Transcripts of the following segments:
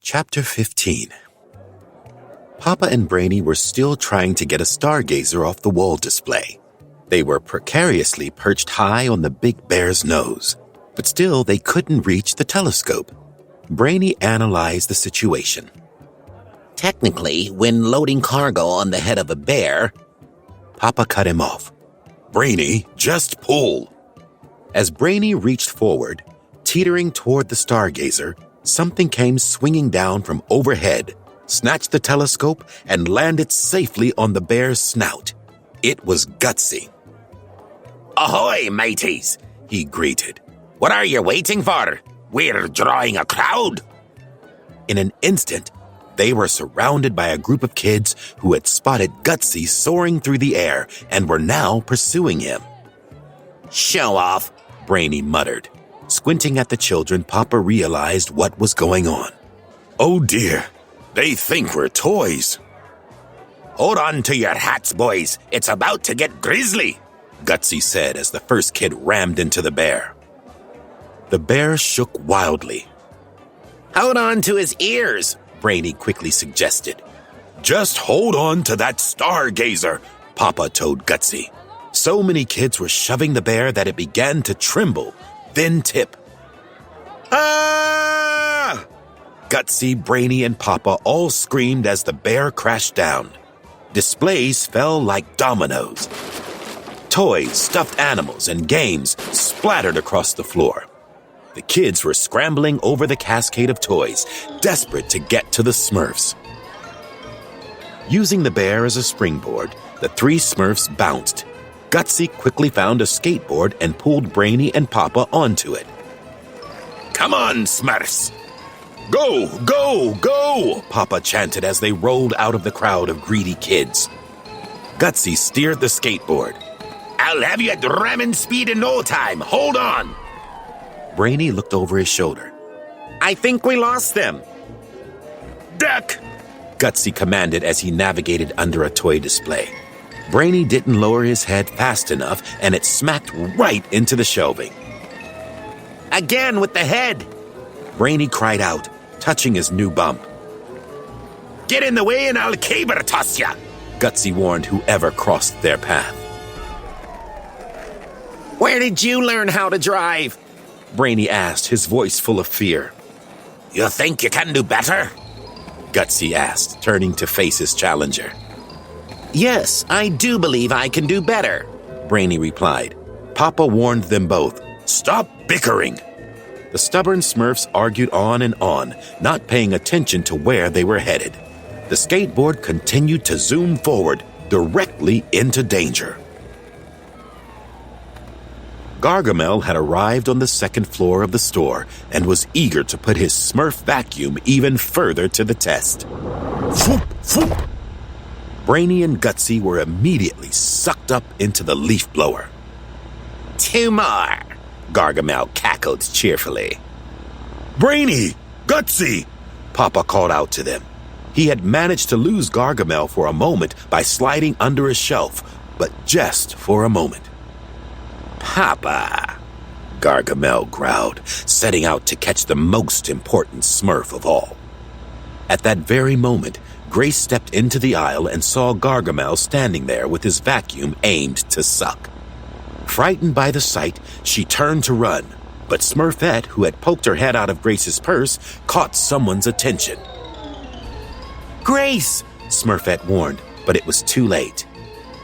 Chapter 15. Papa and Brainy were still trying to get a stargazer off the wall display. They were precariously perched high on the big bear's nose, but still they couldn't reach the telescope. Brainy analyzed the situation. Technically, when loading cargo on the head of a bear... Papa cut him off. Brainy, just pull. As Brainy reached forward, teetering toward the stargazer, something came swinging down from overhead, snatched the telescope, and landed safely on the bear's snout. It was Gutsy. Ahoy, mateys, he greeted. What are you waiting for? We're drawing a crowd. In an instant, they were surrounded by a group of kids who had spotted Gutsy soaring through the air and were now pursuing him. Show off, Brainy muttered. Squinting at the children, Papa realized what was going on. Oh dear, they think we're toys. Hold on to your hats, boys. It's about to get grisly, Gutsy said as the first kid rammed into the bear. The bear shook wildly. Hold on to his ears, Brainy quickly suggested. Just hold on to that stargazer, Papa told Gutsy. So many kids were shoving the bear that it began to tremble, then tip. Ah! Gutsy, Brainy, and Papa all screamed as the bear crashed down. Displays fell like dominoes. Toys, stuffed animals, and games splattered across the floor. The kids were scrambling over the cascade of toys, desperate to get to the Smurfs. Using the bear as a springboard, the three Smurfs bounced. Gutsy quickly found a skateboard and pulled Brainy and Papa onto it. Come on, Smurfs! Go, go, go! Papa chanted as they rolled out of the crowd of greedy kids. Gutsy steered the skateboard. I'll have you at ramming speed in no time. Hold on! Brainy looked over his shoulder. I think we lost them. Duck! Gutsy commanded as he navigated under a toy display. Brainy didn't lower his head fast enough, and it smacked right into the shelving. Again with the head! Brainy cried out, touching his new bump. Get in the way and I'll caber toss ya! Gutsy warned whoever crossed their path. Where did you learn how to drive? Brainy asked, his voice full of fear. You think you can do better? Gutsy asked, turning to face his challenger. Yes, I do believe I can do better, Brainy replied. Papa warned them both. Stop bickering! The stubborn Smurfs argued on and on, not paying attention to where they were headed. The skateboard continued to zoom forward, directly into danger. Gargamel had arrived on the second floor of the store and was eager to put his Smurf vacuum even further to the test. Foop, foop. Brainy and Gutsy were immediately sucked up into the leaf blower. Two more, Gargamel cackled cheerfully. Brainy! Gutsy! Papa called out to them. He had managed to lose Gargamel for a moment by sliding under a shelf, but just for a moment. Papa, Gargamel growled, setting out to catch the most important Smurf of all. At that very moment, Grace stepped into the aisle and saw Gargamel standing there with his vacuum aimed to suck. Frightened by the sight, she turned to run, but Smurfette, who had poked her head out of Grace's purse, caught someone's attention. Grace, Smurfette warned, but it was too late.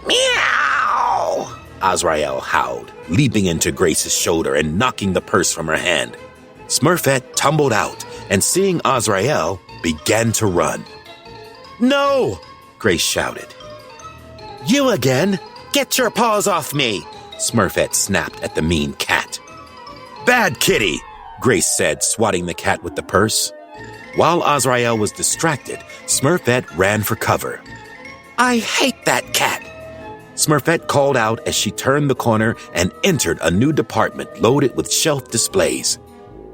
Meow! Azrael howled, leaping into Grace's shoulder and knocking the purse from her hand. Smurfette tumbled out, and seeing Azrael, began to run. No! Grace shouted. You again? Get your paws off me! Smurfette snapped at the mean cat. Bad kitty, Grace said, swatting the cat with the purse. While Azrael was distracted, Smurfette ran for cover. I hate that cat! Smurfette called out as she turned the corner and entered a new department loaded with shelf displays.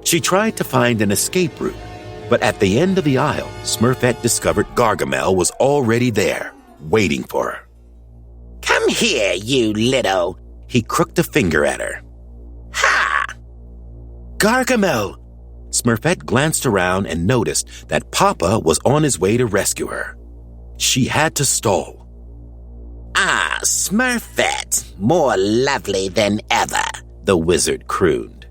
She tried to find an escape route, but at the end of the aisle, Smurfette discovered Gargamel was already there, waiting for her. Come here, you little... He crooked a finger at her. Ha! Gargamel! Smurfette glanced around and noticed that Papa was on his way to rescue her. She had to stall. Ah, Smurfette, more lovely than ever, the wizard crooned.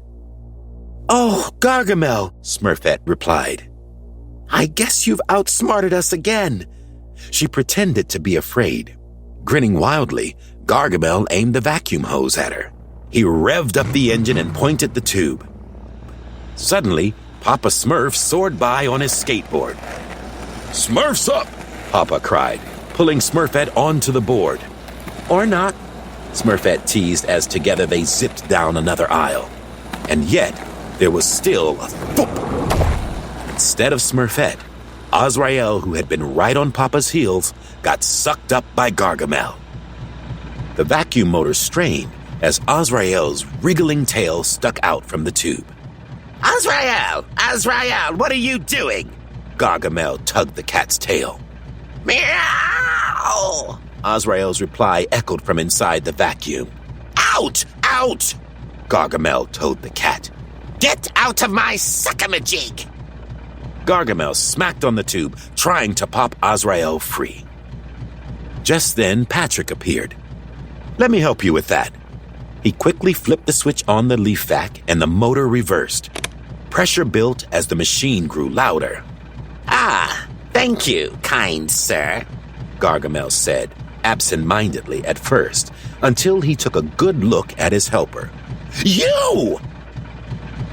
Oh, Gargamel, Smurfette replied. I guess you've outsmarted us again. She pretended to be afraid. Grinning wildly, Gargamel aimed the vacuum hose at her. He revved up the engine and pointed the tube. Suddenly, Papa Smurf soared by on his skateboard. Smurfs up, Papa cried, pulling Smurfette onto the board. Or not, Smurfette teased as together they zipped down another aisle. And yet, there was still a thump. Instead of Smurfette, Azrael, who had been right on Papa's heels, got sucked up by Gargamel. The vacuum motor strained as Azrael's wriggling tail stuck out from the tube. Azrael! Azrael, what are you doing? Gargamel tugged the cat's tail. Meow! Azrael's reply echoed from inside the vacuum. Out! Out! Gargamel told the cat. Get out of my suckamajig! Gargamel smacked on the tube, trying to pop Azrael free. Just then, Patrick appeared. Let me help you with that. He quickly flipped the switch on the leaf vac and the motor reversed. Pressure built as the machine grew louder. Ah, thank you, kind sir, Gargamel said, absent-mindedly at first, until he took a good look at his helper. You!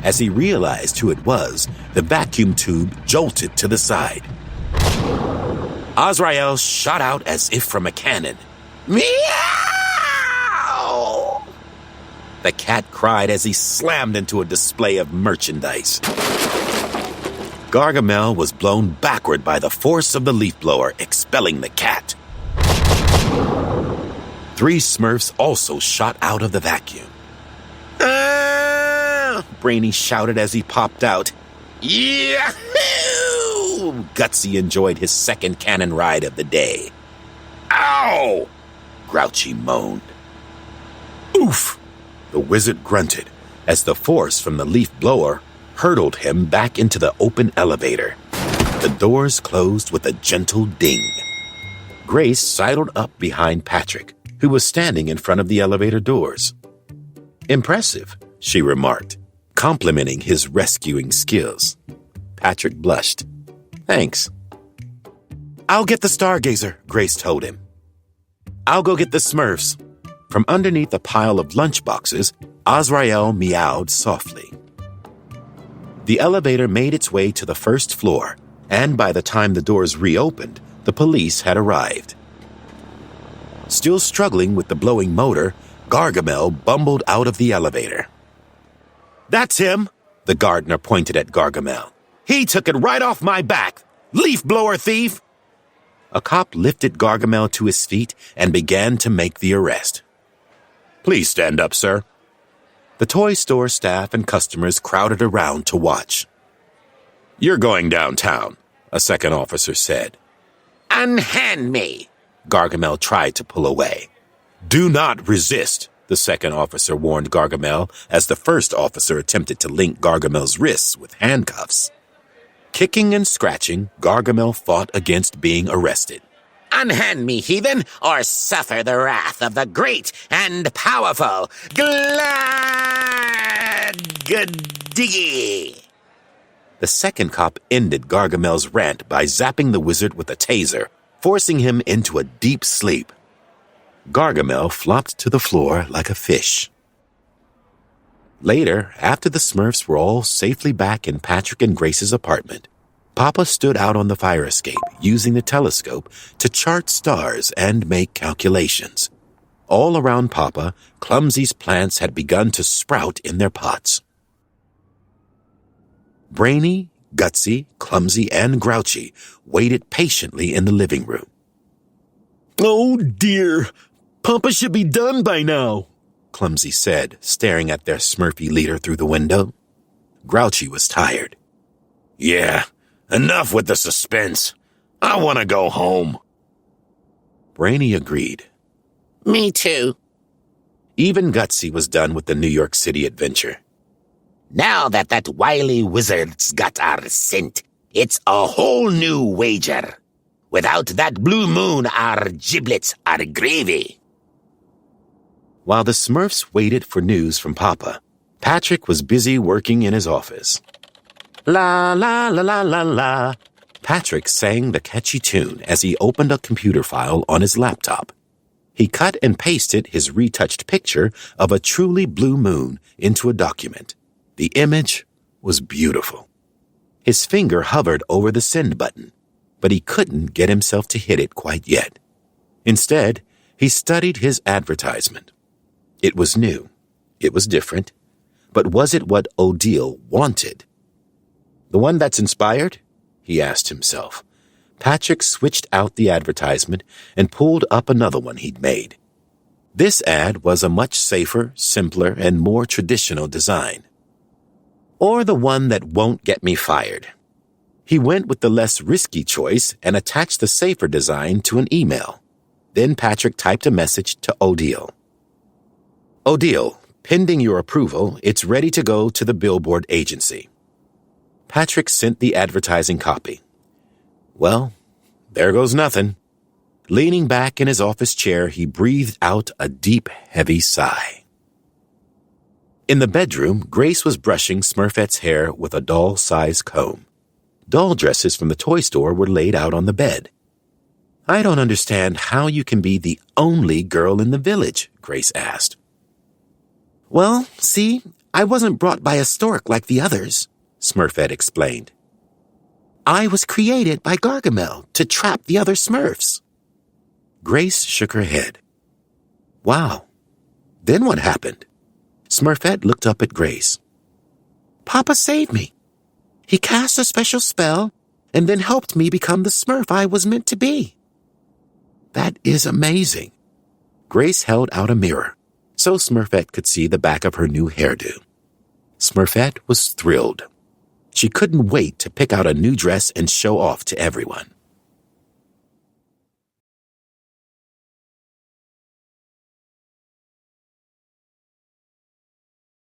As he realized who it was, the vacuum tube jolted to the side. Azrael shot out as if from a cannon. Meow! The cat cried as he slammed into a display of merchandise. Gargamel was blown backward by the force of the leaf blower, expelling the cat. 3 Smurfs also shot out of the vacuum. Brainy shouted as he popped out. Yahoo! Gutsy enjoyed his second cannon ride of the day. Ow! Grouchy moaned. Oof! The wizard grunted as the force from the leaf blower hurtled him back into the open elevator. The doors closed with a gentle ding. Grace sidled up behind Patrick, who was standing in front of the elevator doors. Impressive, she remarked, complimenting his rescuing skills. Patrick blushed. Thanks. I'll get the Stargazer, Grace told him. I'll go get the Smurfs. From underneath a pile of lunchboxes, Azrael meowed softly. The elevator made its way to the first floor, and by the time the doors reopened, the police had arrived. Still struggling with the blowing motor, Gargamel bumbled out of the elevator. That's him, the gardener pointed at Gargamel. He took it right off my back, leaf blower thief! A cop lifted Gargamel to his feet and began to make the arrest. Please stand up, sir. The toy store staff and customers crowded around to watch. You're going downtown, a second officer said. Unhand me! Gargamel tried to pull away. Do not resist, the second officer warned Gargamel as the first officer attempted to link Gargamel's wrists with handcuffs. Kicking and scratching, Gargamel fought against being arrested. Unhand me, heathen, or suffer the wrath of the great and powerful Glad-Diggy. The second cop ended Gargamel's rant by zapping the wizard with a taser, forcing him into a deep sleep. Gargamel flopped to the floor like a fish. Later, after the Smurfs were all safely back in Patrick and Grace's apartment, Papa stood out on the fire escape using the telescope to chart stars and make calculations. All around Papa, Clumsy's plants had begun to sprout in their pots. Brainy, Gutsy, Clumsy, and Grouchy waited patiently in the living room. Oh dear, Papa should be done by now, Clumsy said, staring at their Smurfy leader through the window. Grouchy was tired. Yeah, enough with the suspense. I want to go home. Brainy agreed. Me too. Even Gutsy was done with the New York City adventure. Now that wily wizard's got our scent, it's a whole new wager. Without that blue moon, our giblets are gravy. While the Smurfs waited for news from Papa, Patrick was busy working in his office. La la la la la la. Patrick sang the catchy tune as he opened a computer file on his laptop. He cut and pasted his retouched picture of a truly blue moon into a document. The image was beautiful. His finger hovered over the send button, but he couldn't get himself to hit it quite yet. Instead, he studied his advertisement. It was new. It was different. But was it what Odile wanted? The one that's inspired? He asked himself. Patrick switched out the advertisement and pulled up another one he'd made. This ad was a much safer, simpler, and more traditional design. Or the one that won't get me fired. He went with the less risky choice and attached the safer design to an email. Then Patrick typed a message to Odile. Odile, pending your approval, it's ready to go to the billboard agency. Patrick sent the advertising copy. Well, there goes nothing. Leaning back in his office chair, he breathed out a deep, heavy sigh. In the bedroom, Grace was brushing Smurfette's hair with a doll-sized comb. Doll dresses from the toy store were laid out on the bed. I don't understand how you can be the only girl in the village, Grace asked. Well, see, I wasn't brought by a stork like the others, Smurfette explained. I was created by Gargamel to trap the other Smurfs. Grace shook her head. Wow. Then what happened? Smurfette looked up at Grace. Papa saved me. He cast a special spell and then helped me become the Smurf I was meant to be. That is amazing. Grace held out a mirror so Smurfette could see the back of her new hairdo. Smurfette was thrilled. She couldn't wait to pick out a new dress and show off to everyone.